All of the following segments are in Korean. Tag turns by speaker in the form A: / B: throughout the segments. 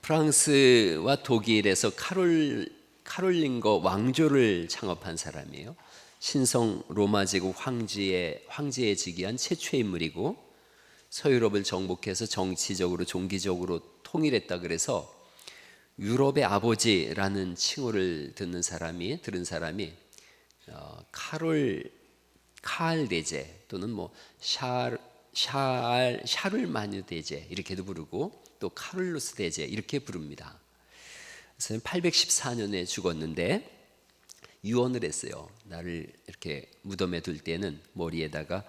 A: 프랑스와 독일에서 카롤링거 왕조를 창업한 사람이에요. 신성 로마 제국 황제에 즉위한 최초의 인물이고, 서유럽을 정복해서 정치적으로 종기적으로 통일했다 그래서 유럽의 아버지라는 칭호를 들은 사람이 칼 대제 또는 뭐 샤를마뉴 대제 이렇게도 부르고, 또 카를로스 대제 이렇게 부릅니다. 그래서 814년에 죽었는데 유언을 했어요. 나를 이렇게 무덤에 둘 때는 머리에다가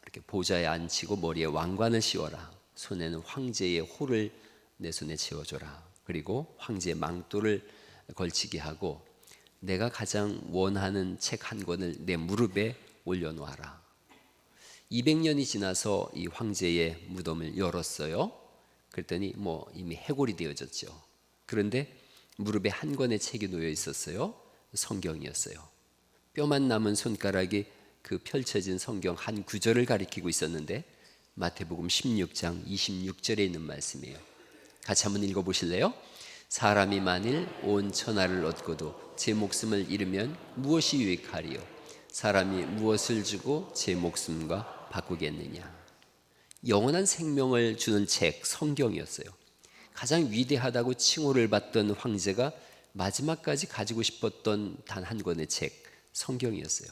A: 이렇게 보좌에 앉히고 머리에 왕관을 씌워라. 손에는 황제의 호를 내 손에 채워줘라. 그리고 황제의 망토를 걸치게 하고 내가 가장 원하는 책 한 권을 내 무릎에 올려놓아라. 200년이 지나서 이 황제의 무덤을 열었어요. 그랬더니 이미 해골이 되어졌죠. 그런데 무릎에 한 권의 책이 놓여 있었어요. 성경이었어요. 뼈만 남은 손가락이 그 펼쳐진 성경 한 구절을 가리키고 있었는데, 마태복음 16장 26절에 있는 말씀이에요. 같이 한번 읽어보실래요? 사람이 만일 온 천하를 얻고도 제 목숨을 잃으면 무엇이 유익하리요? 사람이 무엇을 주고 제 목숨과 바꾸겠느냐? 영원한 생명을 주는 책 성경이었어요. 가장 위대하다고 칭호를 받던 황제가 마지막까지 가지고 싶었던 단 한 권의 책 성경이었어요.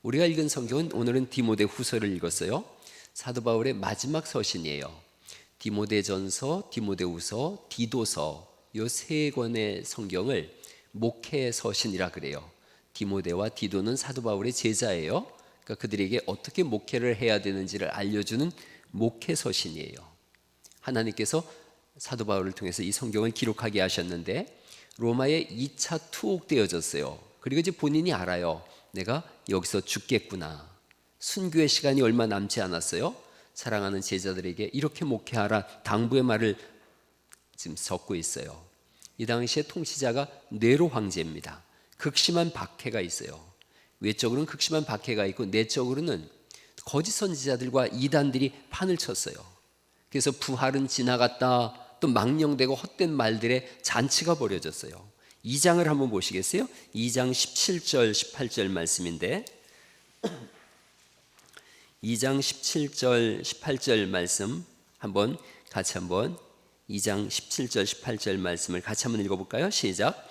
A: 우리가 읽은 성경은 오늘은 디모데 후서를 읽었어요. 사도 바울의 마지막 서신이에요. 디모데전서, 디모데후서, 디도서 이 세 권의 성경을 목회 서신이라 그래요. 디모데와 디도는 사도 바울의 제자예요. 그러니까 그들에게 어떻게 목회를 해야 되는지를 알려주는 목회 서신이에요. 하나님께서 사도 바울을 통해서 이 성경을 기록하게 하셨는데 로마에 2차 투옥되어졌어요. 그리고 이제 본인이 알아요. 내가 여기서 죽겠구나. 순교의 시간이 얼마 남지 않았어요. 사랑하는 제자들에게 이렇게 목회하라 당부의 말을 지금 적고 있어요. 이 당시에 통치자가 네로 황제입니다. 극심한 박해가 있어요. 외적으로는 극심한 박해가 있고 내적으로는 거짓 선지자들과 이단들이 판을 쳤어요. 그래서 부활은 지나갔다, 또 망령되고 헛된 말들의 잔치가 벌어졌어요. 2장을 한번 보시겠어요? 2장 17절 18절 말씀인데, 2장 17절 18절 말씀 같이 한번 2장 17절 18절 말씀을 같이 한번 읽어볼까요? 시작.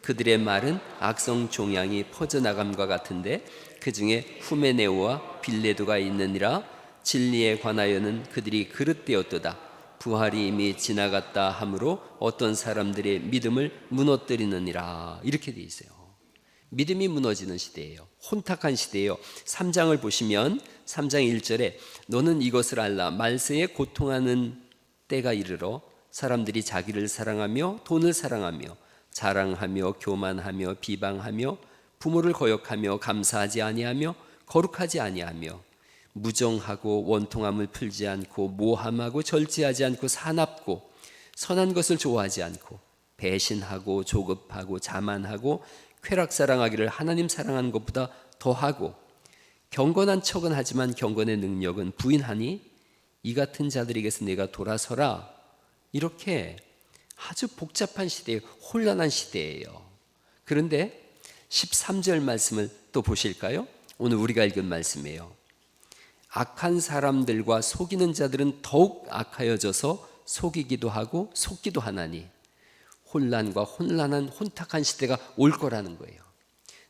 A: 그들의 말은 악성 종양이 퍼져나감과 같은데 그 중에 후메네오와 빌레도가 있느니라. 진리에 관하여는 그들이 그릇되었도다. 부활이 이미 지나갔다 하므로 어떤 사람들의 믿음을 무너뜨리느니라. 이렇게 돼 있어요. 믿음이 무너지는 시대예요. 혼탁한 시대예요. 3장을 보시면 3장 1절에 너는 이것을 알라. 말세에 고통하는 때가 이르러 사람들이 자기를 사랑하며 돈을 사랑하며 자랑하며 교만하며 비방하며 부모를 거역하며 감사하지 아니하며 거룩하지 아니하며 무정하고 원통함을 풀지 않고 모함하고 절제하지 않고 사납고 선한 것을 좋아하지 않고 배신하고 조급하고 자만하고 쾌락사랑하기를 하나님 사랑하는 것보다 더하고 경건한 척은 하지만 경건의 능력은 부인하니 이 같은 자들에게서 내가 돌아서라. 이렇게 아주 복잡한 시대예요. 혼란한 시대예요. 그런데 13절 말씀을 또 보실까요? 오늘 우리가 읽은 말씀이에요. 악한 사람들과 속이는 자들은 더욱 악하여져서 속이기도 하고 속기도 하나니 혼란과 혼란한 혼탁한 시대가 올 거라는 거예요.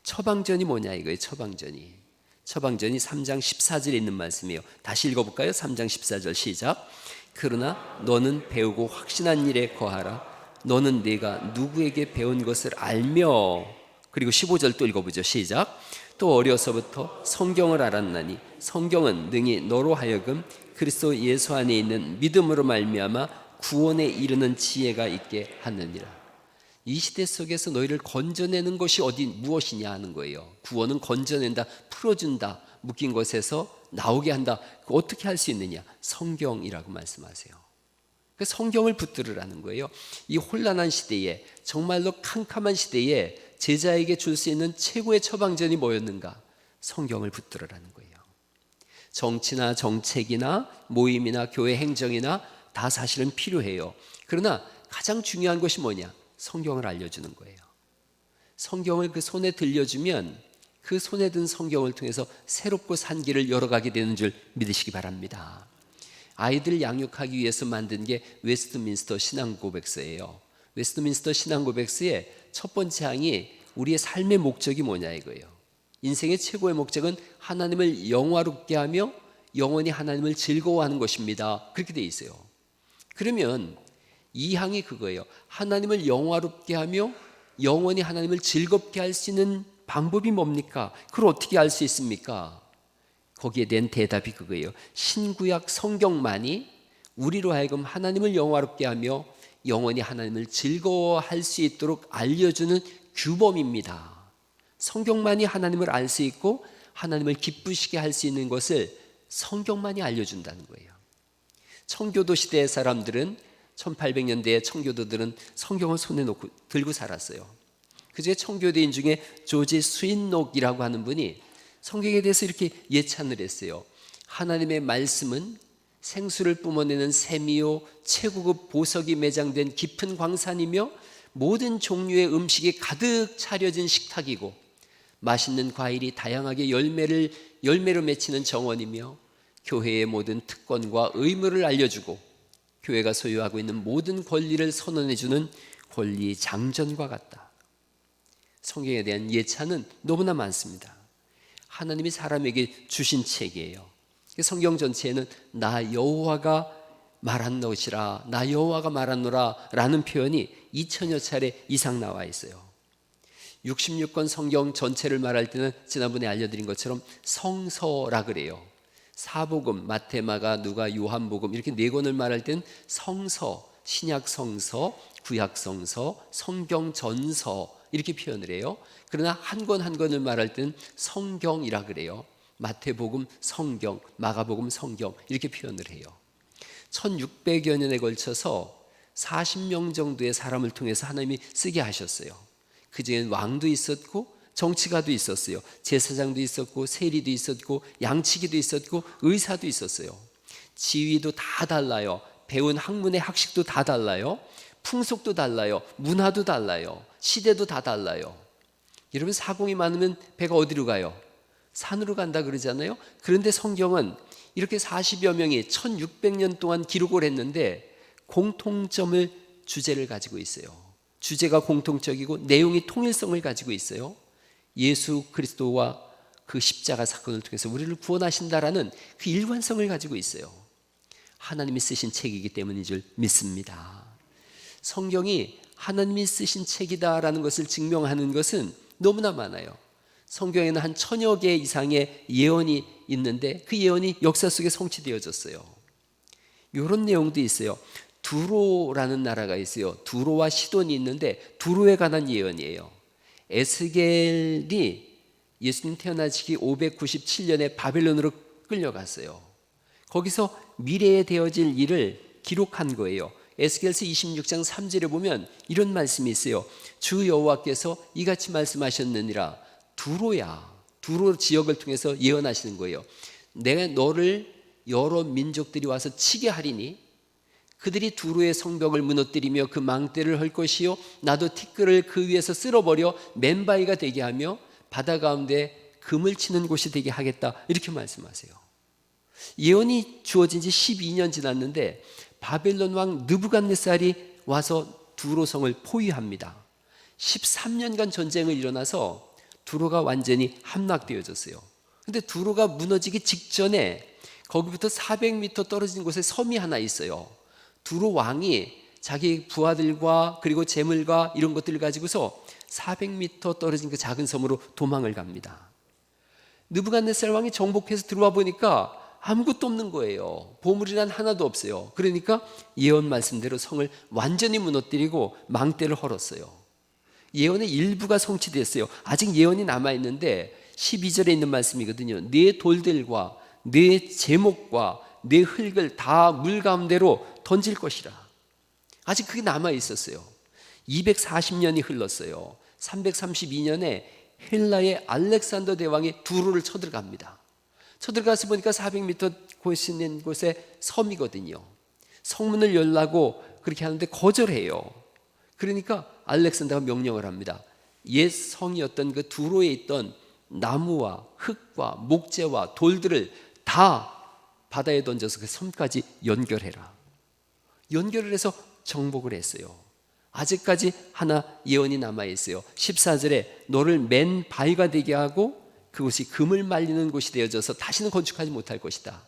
A: 처방전이 뭐냐 이거예요. 처방전이 3장 14절에 있는 말씀이에요. 다시 읽어볼까요? 3장 14절 시작. 그러나 너는 배우고 확신한 일에 거하라. 너는 네가 누구에게 배운 것을 알며, 그리고 15절 또 읽어보죠. 시작. 또 어려서부터 성경을 알았나니 성경은 능히 너로 하여금 그리스도 예수 안에 있는 믿음으로 말미암아 구원에 이르는 지혜가 있게 하느니라. 이 시대 속에서 너희를 건져내는 것이 무엇이냐 하는 거예요. 구원은 건져낸다, 풀어준다, 묶인 것에서 나오게 한다. 어떻게 할 수 있느냐? 성경이라고 말씀하세요. 그 성경을 붙들으라는 거예요. 이 혼란한 시대에, 정말로 캄캄한 시대에 제자에게 줄 수 있는 최고의 처방전이 뭐였는가? 성경을 붙들으라는 거예요. 정치나 정책이나 모임이나 교회 행정이나 다 사실은 필요해요. 그러나 가장 중요한 것이 뭐냐? 성경을 알려주는 거예요. 성경을 그 손에 들려주면 그 손에 든 성경을 통해서 새롭고 산 길을 열어가게 되는 줄 믿으시기 바랍니다. 아이들 양육하기 위해서 만든 게 웨스트민스터 신앙고백서예요. 웨스트민스터 신앙고백서의 첫 번째 항이 우리의 삶의 목적이 뭐냐 이거예요. 인생의 최고의 목적은 하나님을 영화롭게 하며 영원히 하나님을 즐거워하는 것입니다. 그렇게 돼 있어요. 그러면 이 항이 그거예요. 하나님을 영화롭게 하며 영원히 하나님을 즐겁게 할 수 있는 방법이 뭡니까? 그걸 어떻게 알 수 있습니까? 거기에 대한 대답이 그거예요. 신구약 성경만이 우리로 하여금 하나님을 영화롭게 하며 영원히 하나님을 즐거워할 수 있도록 알려주는 규범입니다. 성경만이 하나님을 알 수 있고 하나님을 기쁘시게 할 수 있는 것을 성경만이 알려준다는 거예요. 청교도 시대의 사람들은 1800년대의 청교도들은 성경을 손에 놓고 들고 살았어요. 그중에 청교도인 중에 조지 스윈녹이라고 하는 분이 성경에 대해서 이렇게 예찬을 했어요. 하나님의 말씀은 생수를 뿜어내는 샘이요 최고급 보석이 매장된 깊은 광산이며 모든 종류의 음식이 가득 차려진 식탁이고 맛있는 과일이 다양하게 열매로 맺히는 정원이며 교회의 모든 특권과 의무를 알려주고 교회가 소유하고 있는 모든 권리를 선언해주는 권리 장전과 같다. 성경에 대한 예찬은 너무나 많습니다. 하나님이 사람에게 주신 책이에요. 성경 전체에는 나 여호와가 말한 것이라, 나 여호와가 말하노라 라는 표현이 2000여 차례 이상 나와 있어요. 66권 성경 전체를 말할 때는 지난번에 알려드린 것처럼 성서라 그래요. 사복음, 마태, 마가, 누가, 요한복음 이렇게 4권을 말할 때는 성서, 신약 성서, 구약 성서, 성경 전서 이렇게 표현을 해요. 그러나 한 권 한 권을 말할 때는 성경이라 그래요. 마태복음 성경, 마가복음 성경 이렇게 표현을 해요. 1600여 년에 걸쳐서 40명 정도의 사람을 통해서 하나님이 쓰게 하셨어요. 그중엔 왕도 있었고 정치가도 있었어요. 제사장도 있었고 세리도 있었고 양치기도 있었고 의사도 있었어요. 지위도 다 달라요. 배운 학문의 학식도 다 달라요. 풍속도 달라요. 문화도 달라요. 시대도 다 달라요. 여러분 사공이 많으면 배가 어디로 가요? 산으로 간다 그러잖아요. 그런데 성경은 이렇게 40여 명이 1600년 동안 기록을 했는데 공통점을 주제를 가지고 있어요. 주제가 공통적이고 내용이 통일성을 가지고 있어요. 예수 그리스도와 그 십자가 사건을 통해서 우리를 구원하신다라는 그 일관성을 가지고 있어요. 하나님이 쓰신 책이기 때문인 줄 믿습니다. 성경이 하나님이 쓰신 책이다라는 것을 증명하는 것은 너무나 많아요. 성경에는 한 1000여 개 이상의 예언이 있는데 그 예언이 역사 속에 성취되어졌어요. 이런 내용도 있어요. 두로라는 나라가 있어요. 두로와 시돈이 있는데 두로에 관한 예언이에요. 에스겔이 예수님 태어나시기 597년에 바벨론으로 끌려갔어요. 거기서 미래에 되어질 일을 기록한 거예요. 에스겔서 26장 3절에 보면 이런 말씀이 있어요. 주 여호와께서 이같이 말씀하셨느니라. 두로야, 두로 지역을 통해서 예언하시는 거예요. 내가 너를 여러 민족들이 와서 치게 하리니 그들이 두로의 성벽을 무너뜨리며 그 망대를 헐 것이요 나도 티끌을 그 위에서 쓸어버려 맨바위가 되게 하며 바다 가운데 금을 치는 곳이 되게 하겠다 이렇게 말씀하세요. 예언이 주어진 지 12년 지났는데 바벨론 왕 느부갓네살이 와서 두로성을 포위합니다. 13년간 전쟁을 일어나서 두로가 완전히 함락되어졌어요. 근데 두로가 무너지기 직전에 거기부터 400m 떨어진 곳에 섬이 하나 있어요. 두로 왕이 자기 부하들과 그리고 재물과 이런 것들을 가지고서 400m 떨어진 그 작은 섬으로 도망을 갑니다. 느부갓네살 왕이 정복해서 들어와 보니까 아무것도 없는 거예요. 보물이란 하나도 없어요. 그러니까 예언 말씀대로 성을 완전히 무너뜨리고 망대를 헐었어요. 예언의 일부가 성취됐어요. 아직 예언이 남아있는데 12절에 있는 말씀이거든요. 네 돌들과 네 제목과 네 흙을 다 물 가운데로 던질 것이라. 아직 그게 남아있었어요. 240년이 흘렀어요. 332년에 헬라의 알렉산더 대왕이 두로를 쳐들어갑니다. 쳐들어가서 보니까 400m 곳에 있는 곳에 섬이거든요. 성문을 열라고 그렇게 하는데 거절해요. 그러니까 알렉산더가 명령을 합니다. 옛 성이었던 그 두로에 있던 나무와 흙과 목재와 돌들을 다 바다에 던져서 그 섬까지 연결해라. 연결을 해서 정복을 했어요. 아직까지 하나 예언이 남아있어요. 14절에 너를 맨 바위가 되게 하고 그곳이 금을 말리는 곳이 되어져서 다시는 건축하지 못할 것이다.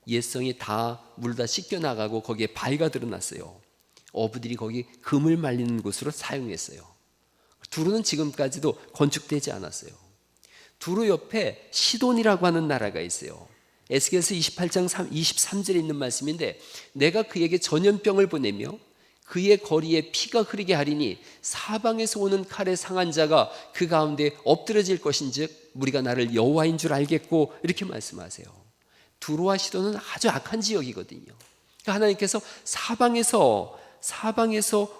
A: 옛성이 다 물 다 씻겨나가고 거기에 바위가 드러났어요. 어부들이 거기 금을 말리는 곳으로 사용했어요. 두로는 지금까지도 건축되지 않았어요. 두로 옆에 시돈이라고 하는 나라가 있어요. 에스겔서 28장 23절에 있는 말씀인데 내가 그에게 전염병을 보내며 그의 거리에 피가 흐르게 하리니 사방에서 오는 칼에 상한 자가 그 가운데 엎드러질 것인즉 무리가 나를 여호와인 줄 알겠고 이렇게 말씀하세요. 두로와 시돈은 아주 악한 지역이거든요. 그러니까 하나님께서 사방에서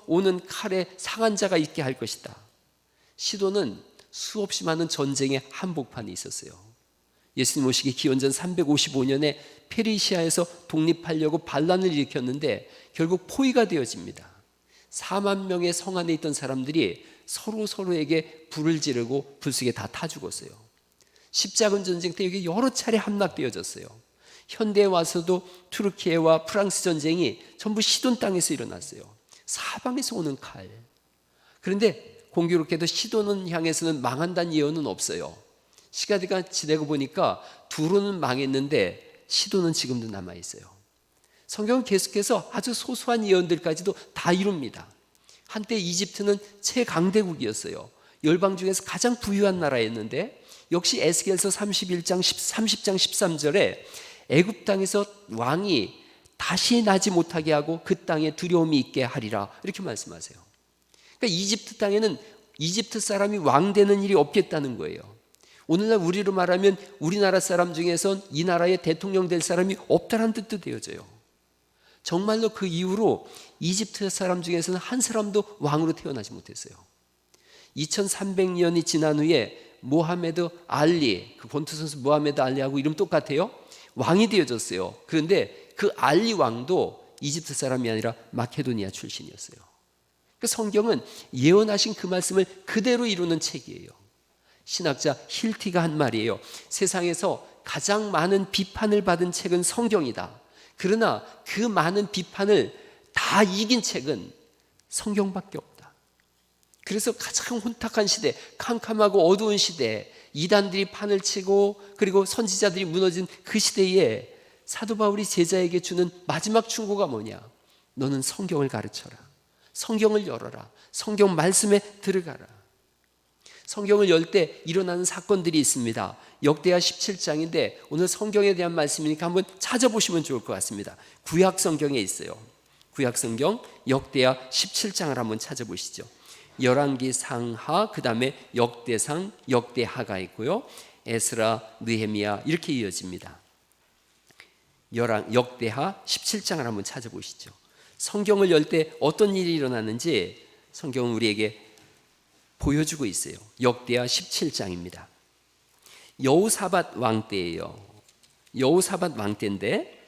A: 오는 칼에 상한 자가 있게 할 것이다. 시돈은 수없이 많은 전쟁의 한복판이 있었어요. 예수님 오시기 기원전 355년에 페르시아에서 독립하려고 반란을 일으켰는데 결국 포위가 되어집니다. 4만 명의 성 안에 있던 사람들이 서로에게 불을 지르고 불속에 다 타 죽었어요. 십자군 전쟁 때 여기 여러 차례 함락되어졌어요. 현대에 와서도 투르키예와 프랑스 전쟁이 전부 시돈 땅에서 일어났어요. 사방에서 오는 칼. 그런데 공교롭게도 시돈을 향해서는 망한다는 예언은 없어요. 시간이 지내고 보니까 두로는 망했는데 시돈은 지금도 남아있어요. 성경은 계속해서 아주 소소한 예언들까지도 다 이룹니다. 한때 이집트는 최강대국이었어요. 열방 중에서 가장 부유한 나라였는데 역시 에스겔서 30장 13절에 애굽 땅에서 왕이 다시 나지 못하게 하고 그 땅에 두려움이 있게 하리라 이렇게 말씀하세요. 그러니까 이집트 땅에는 이집트 사람이 왕 되는 일이 없겠다는 거예요. 오늘날 우리로 말하면 우리나라 사람 중에선 이 나라의 대통령 될 사람이 없다는 뜻도 되어져요. 정말로 그 이후로 이집트 사람 중에서는 한 사람도 왕으로 태어나지 못했어요. 2300년이 지난 후에 모하메드 알리, 그 본투 선수 모하메드 알리하고 이름 똑같아요. 왕이 되어졌어요. 그런데 그 알리 왕도 이집트 사람이 아니라 마케도니아 출신이었어요. 그 성경은 예언하신 그 말씀을 그대로 이루는 책이에요. 신학자 힐티가 한 말이에요. 세상에서 가장 많은 비판을 받은 책은 성경이다. 그러나 그 많은 비판을 다 이긴 책은 성경밖에 없다. 그래서 가장 혼탁한 시대, 캄캄하고 어두운 시대, 이단들이 판을 치고 그리고 선지자들이 무너진 그 시대에 사도 바울이 제자에게 주는 마지막 충고가 뭐냐? 너는 성경을 가르쳐라. 성경을 열어라. 성경 말씀에 들어가라. 성경을 열 때 일어나는 사건들이 있습니다. 역대하 17장인데 오늘 성경에 대한 말씀이니까 한번 찾아보시면 좋을 것 같습니다. 구약 성경에 있어요. 구약 성경 역대하 17장을 한번 찾아보시죠. 열왕기 상하, 그 다음에 역대상, 역대하가 있고요. 에스라, 느헤미야 이렇게 이어집니다. 역대하 17장을 한번 찾아보시죠. 성경을 열 때 어떤 일이 일어나는지 성경은 우리에게 보여주고 있어요. 역대하 17장입니다. 여호사밧 왕 때예요. 여호사밧 왕 때인데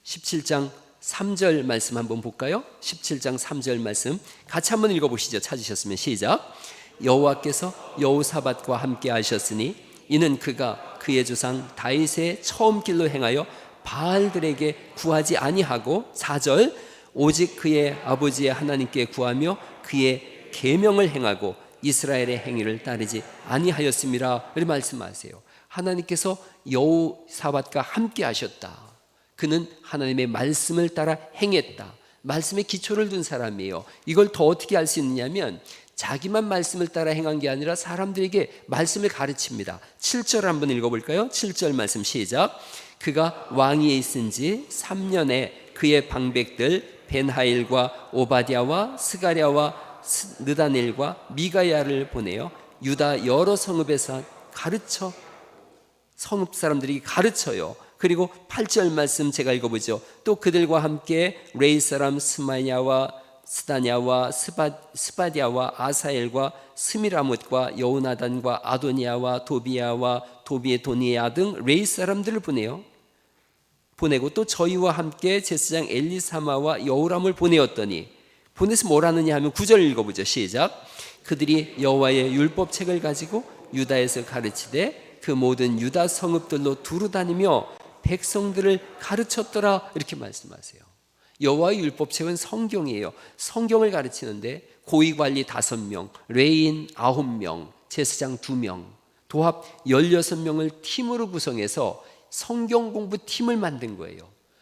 A: 17장 3절 말씀 한번 볼까요? 17장 3절 말씀 같이 한번 읽어보시죠. 찾으셨으면 시작. 여호와께서 여호사밧과 함께 하셨으니 이는 그가 그의 조상 다윗의 처음 길로 행하여 바알들에게 구하지 아니하고 4절 오직 그의 아버지의 하나님께 구하며 그의 계명을 행하고 이스라엘의 행위를 따르지 아니하였음이라 이렇게 말씀하세요. 하나님께서 여호사밧과 함께 하셨다. 그는 하나님의 말씀을 따라 행했다. 말씀에 기초를 둔 사람이에요. 이걸 더 어떻게 알 수 있느냐면 자기만 말씀을 따라 행한 게 아니라 사람들에게 말씀을 가르칩니다. 7절 한번 읽어볼까요? 7절 말씀 시작. 그가 왕위에 있은 지 3년에 그의 방백들 벤하일과 오바댜와 스가랴와 느다넬과 미가야를 보내어 유다 여러 성읍에서 가르쳐 성읍 사람들이 가르쳐요. 그리고 8절 말씀 제가 읽어보죠. 또 그들과 함께 레이 사람 스마냐와 스다냐와 스바디아와 아사엘과 스미라못과 여우나단과 아도니아와 도비아와 도비에도니아 등 레이 사람들을 보내요. 보내고 또 저희와 함께 제사장 엘리사마와 여호람을 보내었더니, 보내서 뭘 하느냐 하면 9절 읽어보죠. 시작. 그들이 여호와의 율법책을 가지고 유다에서 가르치되 그 모든 유다 성읍들로 두루 다니며 백성들을 가르쳤더라. 이렇게 말씀하세요. 여호와의 율법책은 성경이에요. 성경을 가르치는데 고위관리 5명, 레인 9명, 제사장 2명, 도합 16명을 팀으로 구성해서 성경 공부 팀을 만든 거예요.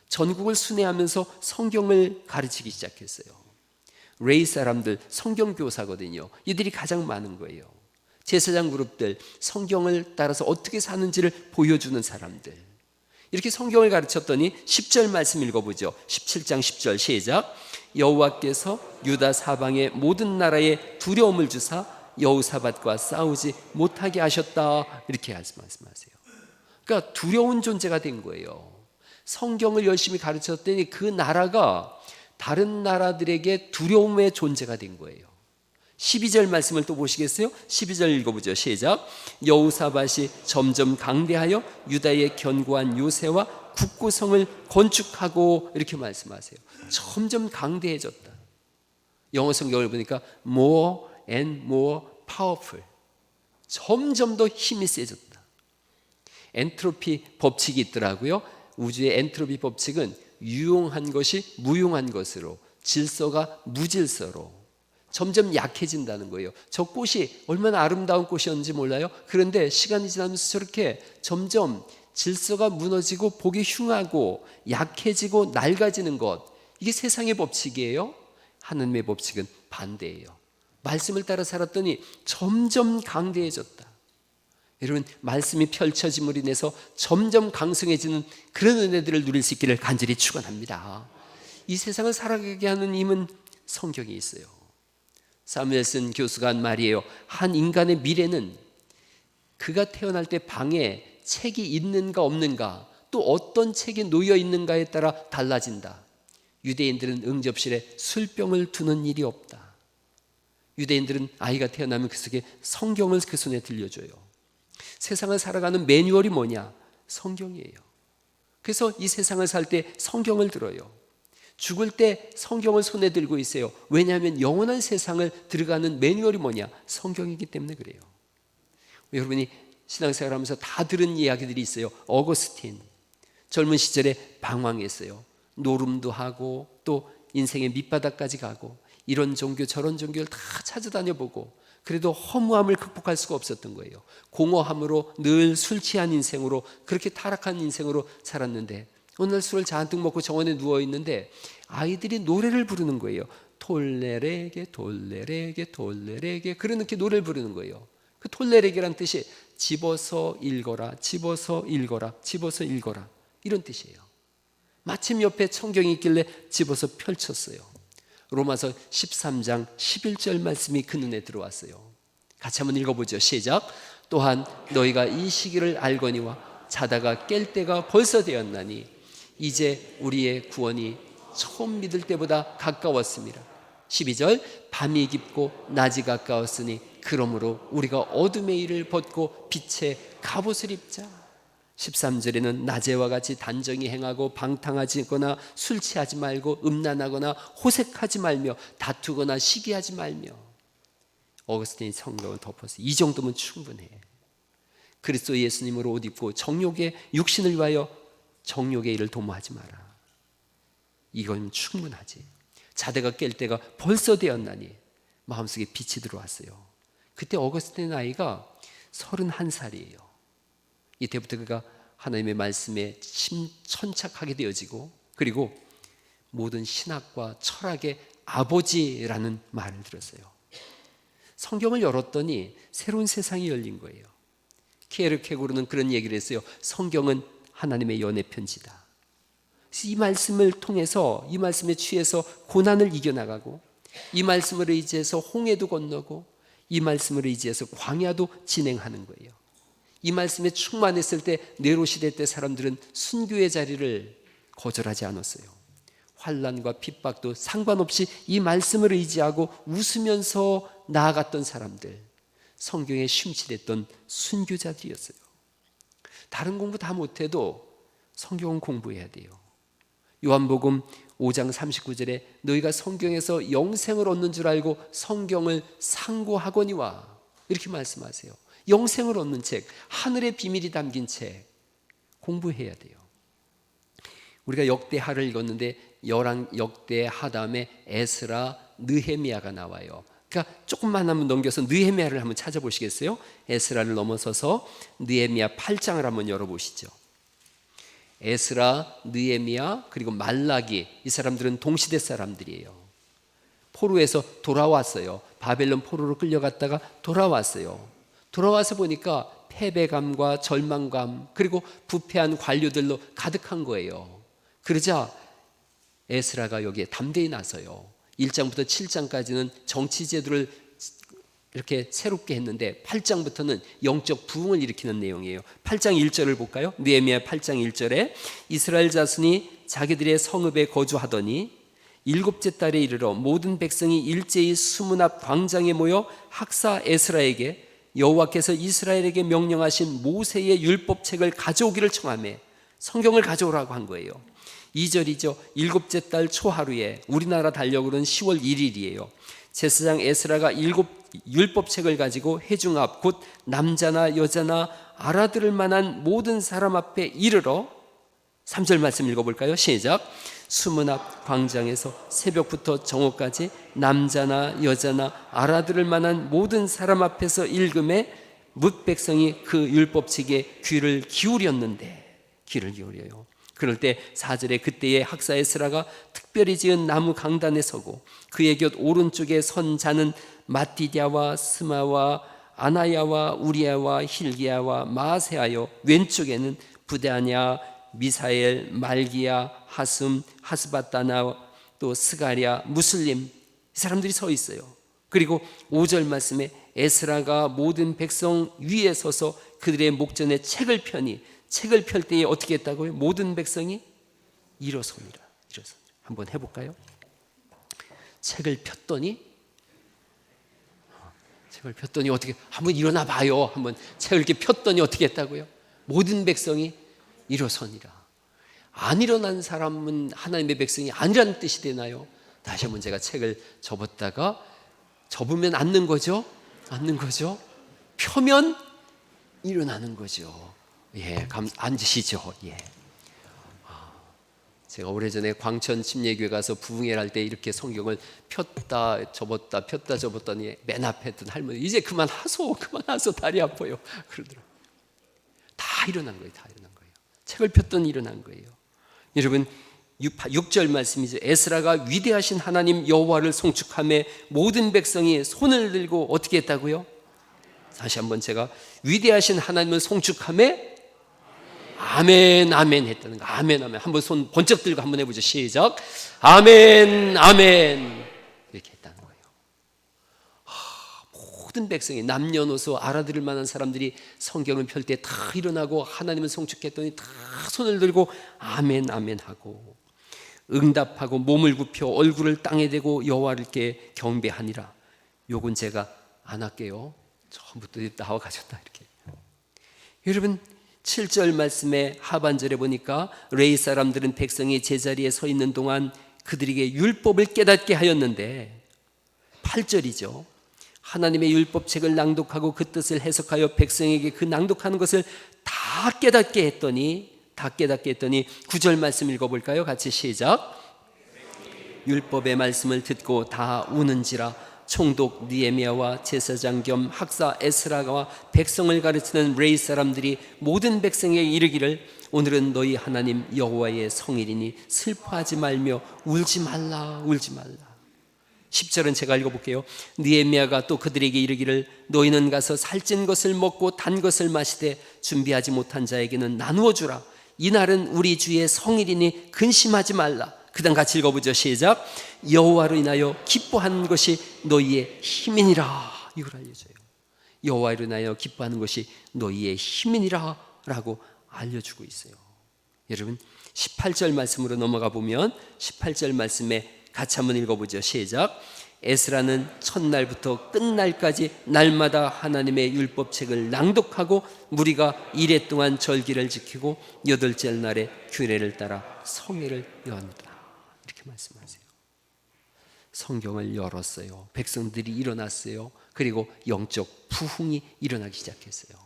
A: 전국을 순회하면서 성경을 가르치기 시작했어요. 레이 사람들 성경 교사거든요. 이들이 가장 많은 거예요. 제사장 그룹들 성경을 따라서 어떻게 사는지를 보여주는 사람들. 이렇게 성경을 가르쳤더니 10절 말씀 읽어보죠. 17장 10절 시작. 여호와께서 유다 사방의 모든 나라에 두려움을 주사 여호사밧과 싸우지 못하게 하셨다. 이렇게 말씀하세요. 그러니까 두려운 존재가 된 거예요. 성경을 열심히 가르쳤더니 그 나라가 다른 나라들에게 두려움의 존재가 된 거예요. 12절 말씀을 또 보시겠어요? 12절 읽어보죠. 시작. 여호사밧이 점점 강대하여 유다의 견고한 요새와 국구성을 건축하고, 이렇게 말씀하세요. 점점 강대해졌다. 영어 성경을 보니까 more and more powerful, 점점 더 힘이 세졌다. 엔트로피 법칙이 있더라고요. 우주의 엔트로피 법칙은 유용한 것이 무용한 것으로, 질서가 무질서로 점점 약해진다는 거예요. 저 꽃이 얼마나 아름다운 꽃이었는지 몰라요? 그런데 시간이 지나면서 저렇게 점점 질서가 무너지고 보기 흉하고 약해지고 낡아지는 것, 이게 세상의 법칙이에요. 하나님의 법칙은 반대예요. 말씀을 따라 살았더니 점점 강대해졌다. 여러분, 말씀이 펼쳐짐으로 인해서 점점 강성해지는 그런 은혜들을 누릴 수 있기를 간절히 축원합니다. 이 세상을 살아가게 하는 힘은 성경에 있어요. 사무엘슨 교수가 한 말이에요. 한 인간의 미래는 그가 태어날 때 방에 책이 있는가 없는가, 또 어떤 책이 놓여 있는가에 따라 달라진다. 유대인들은 응접실에 술병을 두는 일이 없다. 유대인들은 아이가 태어나면 그 속에 성경을 그 손에 들려줘요. 세상을 살아가는 매뉴얼이 뭐냐? 성경이에요. 그래서 이 세상을 살 때 성경을 들어요. 죽을 때 성경을 손에 들고 있어요. 왜냐하면 영원한 세상을 들어가는 매뉴얼이 뭐냐? 성경이기 때문에 그래요. 여러분이 신앙생활 하면서 다 들은 이야기들이 있어요. 어거스틴, 젊은 시절에 방황했어요. 노름도 하고 또 인생의 밑바닥까지 가고 이런 종교 저런 종교를 다 찾아다녀보고, 그래도 허무함을 극복할 수가 없었던 거예요. 공허함으로 늘 술 취한 인생으로, 그렇게 타락한 인생으로 살았는데 어느 날 술을 잔뜩 먹고 정원에 누워있는데 아이들이 노래를 부르는 거예요. 톨레레게 톨레레게 톨레레게, 그렇게 노래를 부르는 거예요. 그 톨레레게란 뜻이 집어서 읽어라, 집어서 읽어라, 집어서 읽어라, 이런 뜻이에요. 마침 옆에 성경이 있길래 집어서 펼쳤어요. 로마서 13장 11절 말씀이 그 눈에 들어왔어요. 같이 한번 읽어보죠. 시작. 또한 너희가 이 시기를 알거니와 자다가 깰 때가 벌써 되었나니 이제 우리의 구원이 처음 믿을 때보다 가까웠습니다. 12절. 밤이 깊고 낮이 가까웠으니 그러므로 우리가 어둠의 일을 벗고 빛의 갑옷을 입자. 13절에는 낮에와 같이 단정히 행하고 방탕하지거나 술 취하지 말고 음란하거나 호색하지 말며 다투거나 시기하지 말며. 어거스틴이 성경을 덮어서 이 정도면 충분해. 그리스도 예수님으로 옷 입고 정욕의 육신을 위하여 정욕의 일을 도모하지 마라. 이건 충분하지. 자다가 깰 때가 벌써 되었나니 마음속에 빛이 들어왔어요. 그때 어거스틴의 나이가 31살이에요. 이때부터 그가 하나님의 말씀에 천착하게 되어지고, 그리고 모든 신학과 철학의 아버지라는 말을 들었어요. 성경을 열었더니 새로운 세상이 열린 거예요. 키에르케고르는 그런 얘기를 했어요. 성경은 하나님의 연애 편지다. 이 말씀을 통해서, 이 말씀에 취해서 고난을 이겨나가고, 이 말씀을 의지해서 홍해도 건너고, 이 말씀을 의지해서 광야도 진행하는 거예요. 이 말씀에 충만했을 때 네로시대 때 사람들은 순교의 자리를 거절하지 않았어요. 환난과 핍박도 상관없이 이 말씀을 의지하고 웃으면서 나아갔던 사람들, 성경에 심취됐던 순교자들이었어요. 다른 공부 다 못해도 성경은 공부해야 돼요. 요한복음 5장 39절에 너희가 성경에서 영생을 얻는 줄 알고 성경을 상고하거니와 이렇게 말씀하세요. 영생을 얻는 책, 하늘의 비밀이 담긴 책 공부해야 돼요. 우리가 역대하를 읽었는데 역대하 다음에 에스라, 느헤미야가 나와요. 그러니까 조금만 한번 넘겨서 느헤미야를 한번 찾아보시겠어요? 에스라를 넘어서서 느헤미야 8장을 한번 열어보시죠. 에스라, 느헤미야 그리고 말라기, 이 사람들은 동시대 사람들이에요. 포로에서 돌아왔어요. 바벨론 포로로 끌려갔다가 돌아왔어요. 돌아와서 보니까 패배감과 절망감 그리고 부패한 관료들로 가득한 거예요. 그러자 에스라가 여기에 담대히 나서요. 1장부터 7장까지는 정치 제도를 이렇게 새롭게 했는데 8장부터는 영적 부흥을 일으키는 내용이에요. 8장 1절을 볼까요? 느헤미야 8장 1절에 이스라엘 자손이 자기들의 성읍에 거주하더니 일곱째 달에 이르러 모든 백성이 일제히 수문 앞 광장에 모여 학사 에스라에게 여호와께서 이스라엘에게 명령하신 모세의 율법책을 가져오기를 청하며 성경을 가져오라고 한 거예요. 2절이죠. 일곱째 달 초하루에 우리나라 달력으로는 10월 1일이에요. 제사장 에스라가 일곱 율법책을 가지고 회중 앞 곧 남자나 여자나 알아들을 만한 모든 사람 앞에 이르러 3절 말씀 읽어볼까요? 시작. 수문 앞 광장에서 새벽부터 정오까지 남자나 여자나 알아들을 만한 모든 사람 앞에서 읽음에 뭇 백성이 그 율법책에 귀를 기울였는데 귀를 기울여요. 그럴 때 4절에 그때의 학사 에스라가 특별히 지은 나무 강단에 서고 그의 곁 오른쪽에 선 자는 마띠디아와 스마와 아나야와 우리야와 힐기야와 마세하여 왼쪽에는 부다냐 미사엘 말기야 하슴 하스바다나 또 스가랴 무슬림 이 사람들이 서 있어요. 그리고 5절 말씀에 에스라가 모든 백성 위에 서서 그들의 목전에 책을 펴니 책을 펼 때에 어떻게 했다고요? 모든 백성이 일어섭니다. 한번 해볼까요? 책을 폈더니 어떻게 한번 일어나 봐요. 한번 책을 이렇게 폈더니 어떻게 했다고요? 모든 백성이 일어서니라. 안 일어난 사람은 하나님의 백성이 아니라는 뜻이 되나요? 다시 한번 제가 책을 접었다가 접으면 앉는 거죠? 펴면 일어나는 거죠. 예, 앉으시죠. 예. 제가 오래전에 광천 침례교회 가서 부흥회를 할 때 이렇게 성경을 폈다 접었더니 맨 앞에 있던 할머니 이제 그만하소 다리 아파요 그러더라고요. 다 일어난 거예요. 책을 폈더니 일어난 거예요. 여러분 6절 말씀이죠. 에스라가 위대하신 하나님 여호와를 송축하며 모든 백성이 손을 들고 어떻게 했다고요? 다시 한번 제가 위대하신 하나님을 송축하며 아멘 했다는 거. 아멘 한번 손 번쩍 들고 한번 해보죠. 시작. 아멘 이렇게 했다는 거예요. 모든 백성이 남녀노소 알아들을 만한 사람들이 성경을 펼 때 다 일어나고 하나님을 송축했더니 다 손을 들고 아멘 하고 응답하고 몸을 굽혀 얼굴을 땅에 대고 여호와께 경배하니라. 요건 제가 안 할게요. 처음부터 나와 가졌다 이렇게. 여러분 7절 말씀의 하반절에 보니까 레위 사람들은 백성이 제자리에 서 있는 동안 그들에게 율법을 깨닫게 하였는데 8절이죠. 하나님의 율법책을 낭독하고 그 뜻을 해석하여 백성에게 그 낭독하는 것을 다 깨닫게 했더니 9절 말씀 읽어볼까요? 같이 시작. 율법의 말씀을 듣고 다 우는지라. 총독 느헤미야와 제사장 겸 학사 에스라가 백성을 가르치는 레위 사람들이 모든 백성에게 이르기를 오늘은 너희 하나님 여호와의 성일이니 슬퍼하지 말며 울지 말라 10절은 제가 읽어볼게요. 느헤미야가 또 그들에게 이르기를 너희는 가서 살찐 것을 먹고 단 것을 마시되 준비하지 못한 자에게는 나누어 주라. 이날은 우리 주의 성일이니 근심하지 말라. 그 다음 같이 읽어보죠. 시작. 여호와로 인하여 기뻐하는 것이 너희의 힘이니라. 이걸 알려줘요. 여호와로 인하여 기뻐하는 것이 너희의 힘이니라 라고 알려주고 있어요. 여러분 18절 말씀으로 넘어가 보면 18절 말씀에 같이 한번 읽어보죠. 시작. 에스라는 첫날부터 끝날까지 날마다 하나님의 율법책을 낭독하고 무리가 이레 동안 절기를 지키고 여덟째 날에 규례를 따라 성회를 연다. 이렇게 말씀하세요. 성경을 열었어요. 백성들이 일어났어요. 그리고 영적 부흥이 일어나기 시작했어요.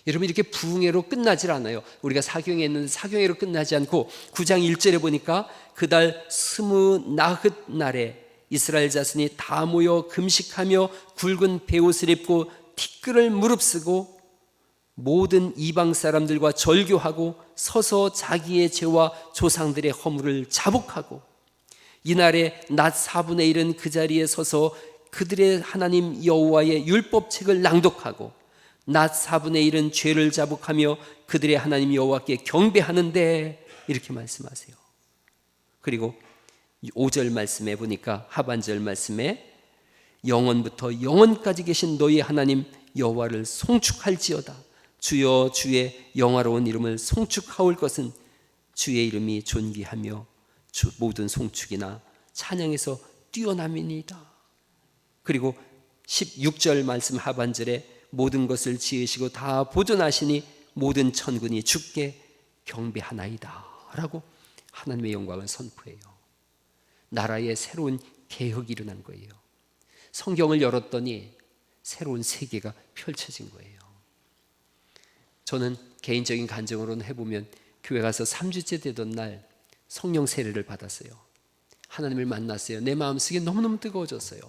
A: 여러분, 이렇게 부흥회로 끝나질 않아요. 우리가 사경에 있는 사경회로 끝나지 않고 9장 1절에 보니까 그달 29날에 이스라엘 자손이 다 모여 금식하며 굵은 베옷을 입고 티끌을 무릅쓰고 모든 이방 사람들과 절교하고 서서 자기의 죄와 조상들의 허물을 자복하고 이날에 낮 4분의 1은 그 자리에 서서 그들의 하나님 여호와의 율법책을 낭독하고 낮 4분의 1은 죄를 자복하며 그들의 하나님 여호와께 경배하는데, 이렇게 말씀하세요. 그리고 5절 말씀에 보니까, 하반절 말씀에 영원부터 영원까지 계신 너희 하나님 여호와를 송축할지어다. 주여 주의 영화로운 이름을 송축하올 것은 주의 이름이 존귀하며 주 모든 송축이나 찬양에서 뛰어남이니이다. 그리고 16절 말씀 하반절에 모든 것을 지으시고 다 보존하시니 모든 천군이 주께 경배하나이다 라고 하나님의 영광을 선포해요. 나라의 새로운 개혁이 일어난 거예요. 성경을 열었더니 새로운 세계가 펼쳐진 거예요. 저는 개인적인 간증으로는 해보면 교회 가서 3주째 되던 날 성령 세례를 받았어요. 하나님을 만났어요. 내 마음속에 너무너무 뜨거워졌어요.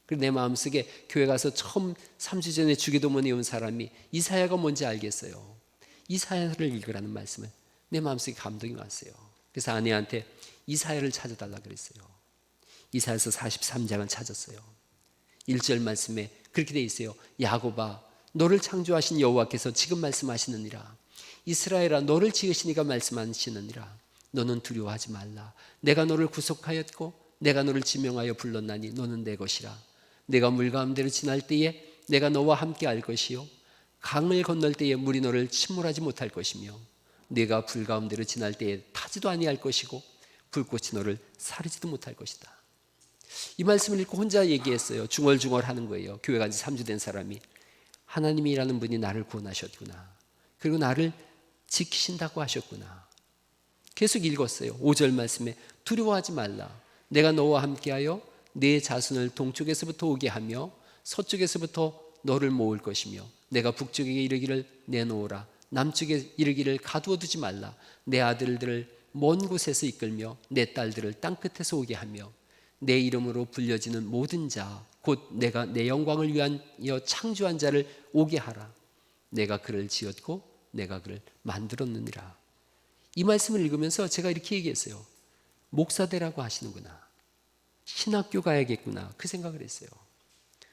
A: 그리고 내 마음속에 교회 가서 처음 3주 전에 주기도문에 온 사람이 이사야가 뭔지 알겠어요. 이사야를 읽으라는 말씀을 내 마음속에 감동이 왔어요. 그래서 아내한테 이사야를 찾아달라 그랬어요. 이사야서 43장을 찾았어요. 1절 말씀에 그렇게 돼 있어요. 야곱아, 너를 창조하신 여호와께서 지금 말씀하시느니라. 이스라엘아, 너를 지으시니가 말씀하시느니라. 너는 두려워하지 말라. 내가 너를 구속하였고 내가 너를 지명하여 불렀나니 너는 내 것이라. 내가 물 가운데로 지날 때에 내가 너와 함께 할 것이요 강을 건널 때에 물이 너를 침몰하지 못할 것이며 내가 불 가운데로 지날 때에 타지도 아니할 것이고 불꽃이 너를 사르지도 못할 것이다. 이 말씀을 읽고 혼자 얘기했어요. 중얼중얼 하는 거예요. 교회 간 지 3주 된 사람이 하나님이라는 분이 나를 구원하셨구나. 그리고 나를 지키신다고 하셨구나. 계속 읽었어요. 5절 말씀에 두려워하지 말라. 내가 너와 함께하여 내 자손을 동쪽에서부터 오게 하며 서쪽에서부터 너를 모을 것이며 내가 북쪽에 이르기를 내놓으라. 남쪽에 이르기를 가두어 두지 말라. 내 아들들을 먼 곳에서 이끌며 내 딸들을 땅끝에서 오게 하며 내 이름으로 불려지는 모든 자 곧 내가 내 영광을 위하여 창조한 자를 오게 하라. 내가 그를 지었고 내가 그를 만들었느니라. 이 말씀을 읽으면서 제가 이렇게 얘기했어요. 목사 되라고 하시는구나. 신학교 가야겠구나. 그 생각을 했어요.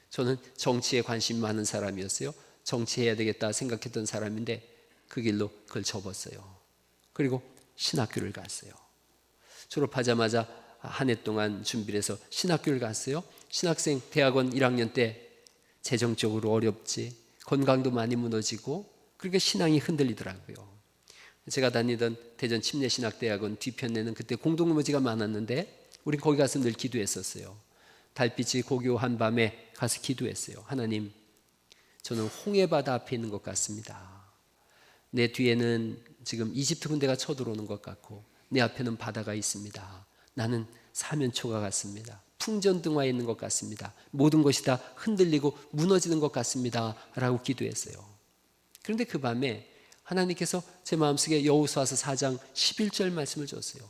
A: 저는 정치에 관심 많은 사람이었어요. 정치해야 되겠다 생각했던 사람인데 그 길로 그걸 접었어요. 그리고 신학교를 갔어요. 졸업하자마자 한 해 동안 준비를 해서 신학교를 갔어요. 신학생 대학원 1학년 때 재정적으로 어렵지, 건강도 많이 무너지고 그러니까 신앙이 흔들리더라고요. 제가 다니던 대전 침례신학대학원 뒤편에는 그때 공동묘지가 많았는데 우린 거기 가서 늘 기도했었어요. 달빛이 고요한 밤에 가서 기도했어요. 하나님, 저는 홍해바다 앞에 있는 것 같습니다. 내 뒤에는 지금 이집트 군대가 쳐들어오는 것 같고 내 앞에는 바다가 있습니다. 나는 사면초가 같습니다. 풍전등화에 있는 것 같습니다. 모든 것이 다 흔들리고 무너지는 것 같습니다 라고 기도했어요. 그런데 그 밤에 하나님께서 제 마음속에 여호수아서 4장 11절 말씀을 줬어요.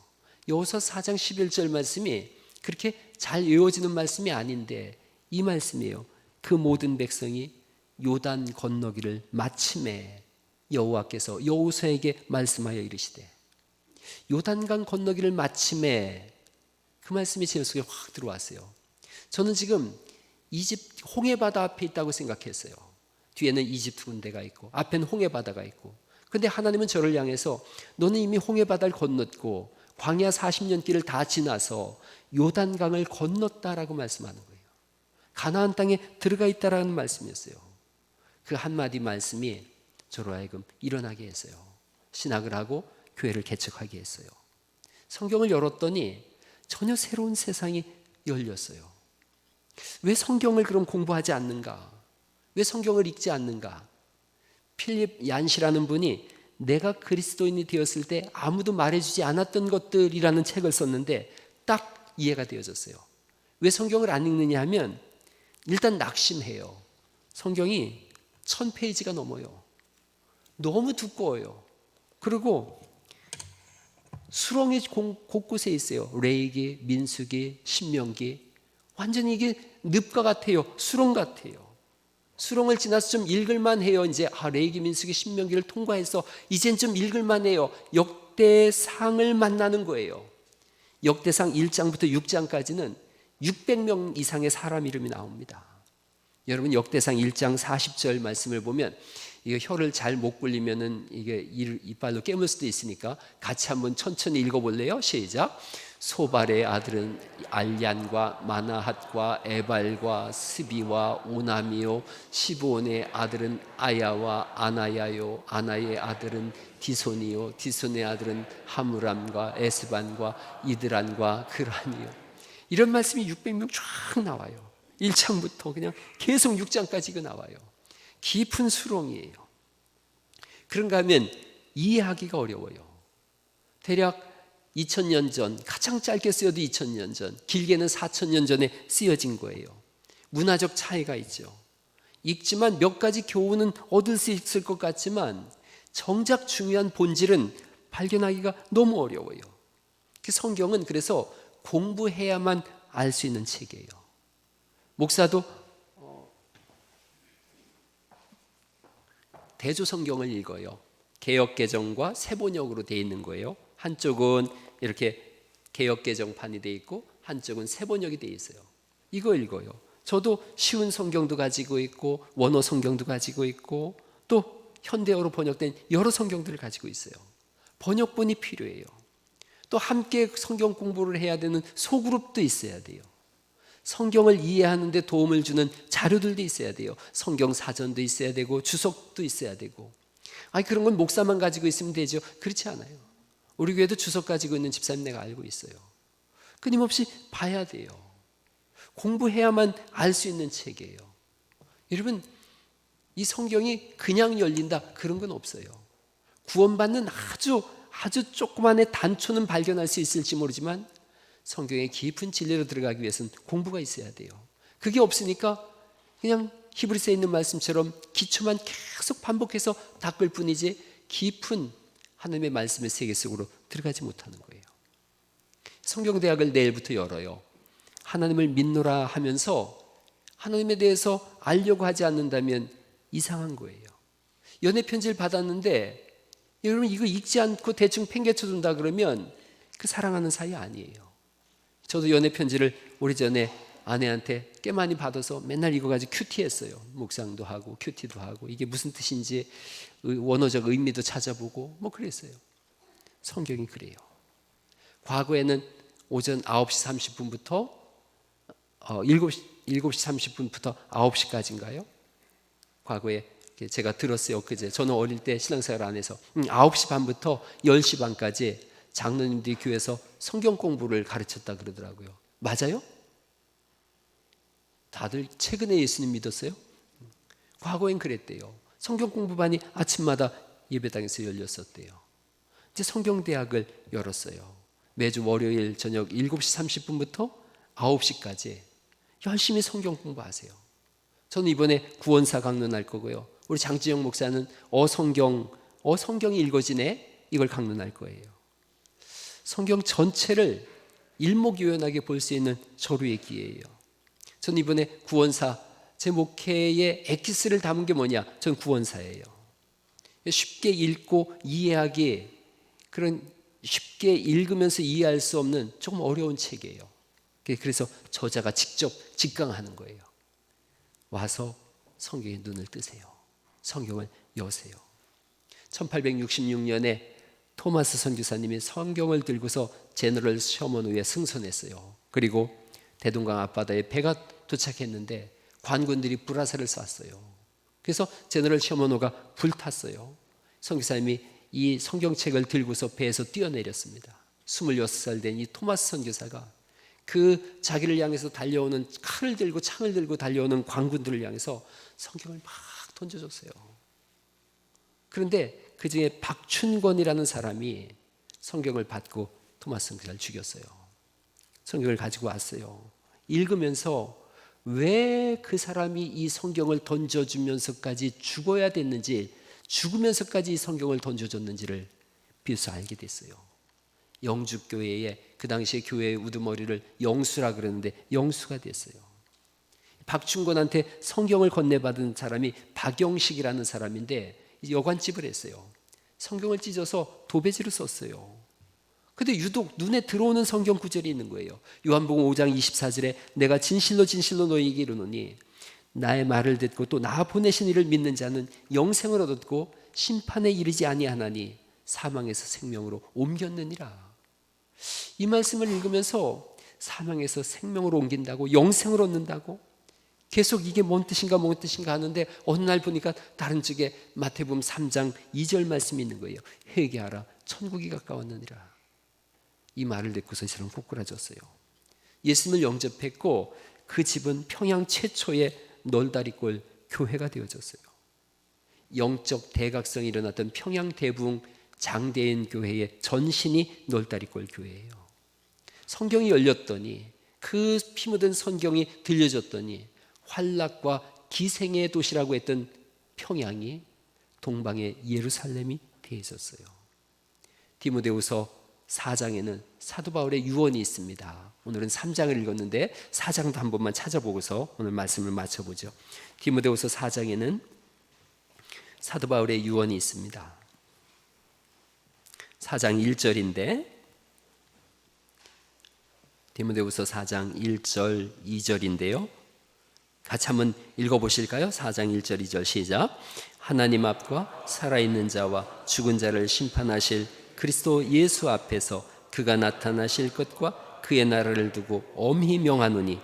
A: 여호수아서 4장 11절 말씀이 그렇게 잘 외워지는 말씀이 아닌데 이 말씀이에요. 그 모든 백성이 요단 건너기를 마침에 여호와께서 여호수아에게 말씀하여 이르시되, 요단강 건너기를 마침에, 그 말씀이 제 속에 확 들어왔어요. 저는 지금 이집트 홍해바다 앞에 있다고 생각했어요. 뒤에는 이집트 군대가 있고 앞에는 홍해바다가 있고, 그런데 하나님은 저를 향해서 너는 이미 홍해바다를 건넜고 광야 40년 길을 다 지나서 요단강을 건넜다라고 말씀하는 거예요. 가나안 땅에 들어가 있다라는 말씀이었어요. 그 한마디 말씀이 저로 하여금 일어나게 했어요. 신학을 하고 교회를 개척하게 했어요. 성경을 열었더니 전혀 새로운 세상이 열렸어요. 왜 성경을 그럼 공부하지 않는가? 왜 성경을 읽지 않는가? 필립 얀시라는 분이 내가 그리스도인이 되었을 때 아무도 말해주지 않았던 것들이라는 책을 썼는데 딱 이해가 되어졌어요. 왜 성경을 안 읽느냐 하면 일단 낙심해요. 성경이 1000페이지가 넘어요. 너무 두꺼워요. 그리고 수렁이 곳곳에 있어요. 레위기, 민수기, 신명기. 완전히 이게 늪과 같아요. 수렁 같아요. 수렁을 지나서 좀 읽을만 해요. 이제 레위기, 민수기, 신명기를 통과해서 이젠 좀 읽을만 해요. 역대상을 만나는 거예요. 역대상 1장부터 6장까지는 600명 이상의 사람 이름이 나옵니다. 여러분 역대상 1장 40절 말씀을 보면 이거 혀를 잘 못 굴리면은 이게 이빨로 깨물 수도 있으니까 같이 한번 천천히 읽어볼래요? 시작. 소발의 아들은 알얀과 마나핫과 에발과 스비와 오나미요. 시브온의 아들은 아야와 아나야요. 아나의 아들은 디손이요. 디손의 아들은 하무람과 에스반과 이드란과 그란이요. 이런 말씀이 600명 쫙 나와요. 1장부터 그냥 계속 6장까지 나와요. 깊은 수렁이에요. 그런가 하면 이해하기가 어려워요. 대략 2000년 전, 가장 짧게 쓰여도 2000년 전, 길게는 4000년 전에 쓰여진 거예요. 문화적 차이가 있죠. 읽지만 몇 가지 교훈은 얻을 수 있을 것 같지만 정작 중요한 본질은 발견하기가 너무 어려워요. 그 성경은 그래서 공부해야만 알 수 있는 책이에요. 목사도 대조성경을 읽어요. 개역개정과 세번역으로 되어 있는 거예요. 한쪽은 이렇게 개역개정판이 되어 있고 한쪽은 세번역이 되어 있어요. 이거 읽어요. 저도 쉬운 성경도 가지고 있고 원어 성경도 가지고 있고 또 현대어로 번역된 여러 성경들을 가지고 있어요. 번역본이 필요해요. 또 함께 성경 공부를 해야 되는 소그룹도 있어야 돼요. 성경을 이해하는 데 도움을 주는 자료들도 있어야 돼요. 성경 사전도 있어야 되고 주석도 있어야 되고. 그런 건 목사만 가지고 있으면 되죠. 그렇지 않아요. 우리 교회도 주석 가지고 있는 집사님 내가 알고 있어요. 끊임없이 봐야 돼요. 공부해야만 알 수 있는 책이에요. 여러분, 이 성경이 그냥 열린다 그런 건 없어요. 구원받는 아주 조그만의 단초는 발견할 수 있을지 모르지만 성경의 깊은 진리로 들어가기 위해서는 공부가 있어야 돼요. 그게 없으니까 그냥 히브리서에 있는 말씀처럼 기초만 계속 반복해서 닦을 뿐이지 깊은 하나님의 말씀의 세계 속으로 들어가지 못하는 거예요. 성경대학을 내일부터 열어요. 하나님을 믿노라 하면서 하나님에 대해서 알려고 하지 않는다면 이상한 거예요. 연애편지를 받았는데 여러분 이거 읽지 않고 대충 팽개쳐둔다 그러면 그 사랑하는 사이 아니에요. 저도 연애편지를 오래전에 아내한테 꽤 많이 받아서 맨날 이거 가지고 큐티했어요. 묵상도 하고 큐티도 하고 이게 무슨 뜻인지 원어적 의미도 찾아보고 뭐 그랬어요. 성경이 그래요. 과거에는 오전 9시 30분부터 7시 30분부터 9시까지인가요? 과거에 제가 들었어요. 엊그제 저는 어릴 때 신앙생활 안 해서 9시 반부터 10시 반까지 장로님들이 교회에서 성경 공부를 가르쳤다 그러더라고요. 맞아요? 다들 최근에 예수님 믿었어요? 과거엔 그랬대요. 성경 공부반이 아침마다 예배당에서 열렸었대요. 이제 성경대학을 열었어요. 매주 월요일 저녁 7시 30분부터 9시까지 열심히 성경 공부하세요. 저는 이번에 구원사 강론할 거고요. 우리 장지영 목사는 성경이 읽어지네 이걸 강론할 거예요. 성경 전체를 일목요연하게 볼 수 있는 조류의 기회예요. 저는 이번에 구원사 제 목회의 엑기스를 담은 게 뭐냐? 전 구원사예요. 쉽게 읽고 이해하기 그런 쉽게 읽으면서 이해할 수 없는 조금 어려운 책이에요. 그래서 저자가 직접 직강하는 거예요. 와서 성경에 눈을 뜨세요. 성경을 여세요. 1866년에 토마스 선교사님이 성경을 들고서 제너럴 셔먼우에 승선했어요. 그리고 대동강 앞바다에 배가 도착했는데 관군들이 불화살을 쐈어요. 그래서 제너럴 셔먼우가 불탔어요. 선교사님이 이 성경책을 들고서 배에서 뛰어내렸습니다. 26살 된 이 토마스 선교사가 그 자기를 향해서 달려오는 칼을 들고 창을 들고 달려오는 광군들을 향해서 성경을 막 던져줬어요. 그런데 그 중에 박춘권이라는 사람이 성경을 받고 토마스 선교사를 죽였어요. 성경을 가지고 왔어요. 읽으면서 왜 그 사람이 이 성경을 던져주면서까지 죽어야 됐는지, 죽으면서까지 이 성경을 던져줬는지를 비로소 알게 됐어요. 영주교회에 그 당시에 교회의 우두머리를 영수라 그러는데 영수가 됐어요. 박춘권한테 성경을 건네받은 사람이 박영식이라는 사람인데 여관집을 했어요. 성경을 찢어서 도배지로 썼어요. 근데 유독 눈에 들어오는 성경 구절이 있는 거예요. 요한복음 5장 24절에 내가 진실로 진실로 너희에게 이르노니 나의 말을 듣고 또 나 보내신 이를 믿는 자는 영생을 얻었고 심판에 이르지 아니하나니 사망에서 생명으로 옮겼느니라. 이 말씀을 읽으면서 사망에서 생명으로 옮긴다고, 영생을 얻는다고, 계속 이게 뭔 뜻인가 하는데 어느 날 보니까 다른 쪽에 마태복음 3장 2절 말씀이 있는 거예요. 회개하라 천국이 가까웠느니라. 이 말을 듣고서 이 사람은 꼬꾸라졌어요. 예수님을 영접했고 그 집은 평양 최초의 널다리골 교회가 되어졌어요. 영적 대각성이 일어났던 평양 대부흥 장대인 교회의 전신이 널다리골 교회예요. 성경이 열렸더니, 그 피 묻은 성경이 들려졌더니 환락과 기생의 도시라고 했던 평양이 동방의 예루살렘이 되어졌어요. 디모데후서 4장에는 사도 바울의 유언이 있습니다. 오늘은 3장을 읽었는데 4장도 한 번만 찾아보고서 오늘 말씀을 마쳐보죠. 디모데후서 4장에는 사도 바울의 유언이 있습니다. 4장 1절인데 디모데후서 4장 1절 2절인데요. 같이 한번 읽어보실까요? 4장 1절 2절 시작. 하나님 앞과 살아있는 자와 죽은 자를 심판하실 그리스도 예수 앞에서 그가 나타나실 것과 그의 나라를 두고 엄히 명하노니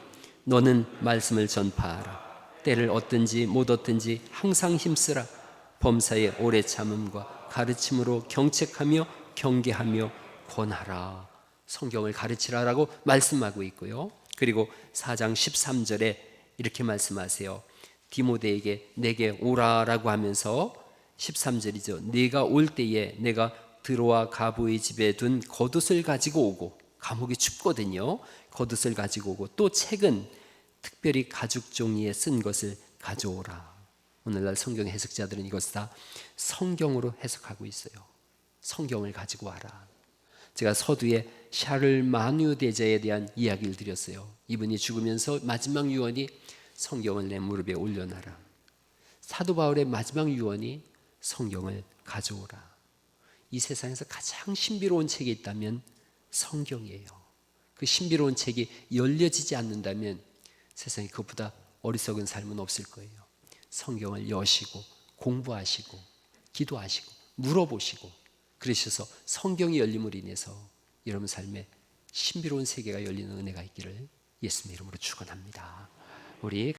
A: 너는 말씀을 전파하라. 때를 얻든지 못 얻든지 항상 힘쓰라. 범사의 오래 참음과 가르침으로 경책하며 경계하며 권하라. 성경을 가르치라라고 말씀하고 있고요. 그리고 4장 13절에 이렇게 말씀하세요. 디모데에게 내게 오라라고 하면서 13절이죠. 네가 올 때에 내가 드로아 가보의 집에 둔 겉옷을 가지고 오고, 감옥이 춥거든요. 겉옷을 가지고 오고, 또 책은 특별히 가죽 종이에 쓴 것을 가져오라. 오늘날 성경 해석자들은 이것을 다 성경으로 해석하고 있어요. 성경을 가지고 와라. 제가 서두에 샤를 마뉴 대제에 대한 이야기를 드렸어요. 이분이 죽으면서 마지막 유언이 성경을 내 무릎에 올려놔라. 사도 바울의 마지막 유언이 성경을 가져오라. 이 세상에서 가장 신비로운 책이 있다면 성경이에요. 그 신비로운 책이 열려지지 않는다면 세상에 그것보다 어리석은 삶은 없을 거예요. 성경을 여시고 공부하시고 기도하시고 물어보시고 그러셔서 성경이 열림으로 인해서 여러분 삶에 신비로운 세계가 열리는 은혜가 있기를 예수님의 이름으로 축원합니다. 우리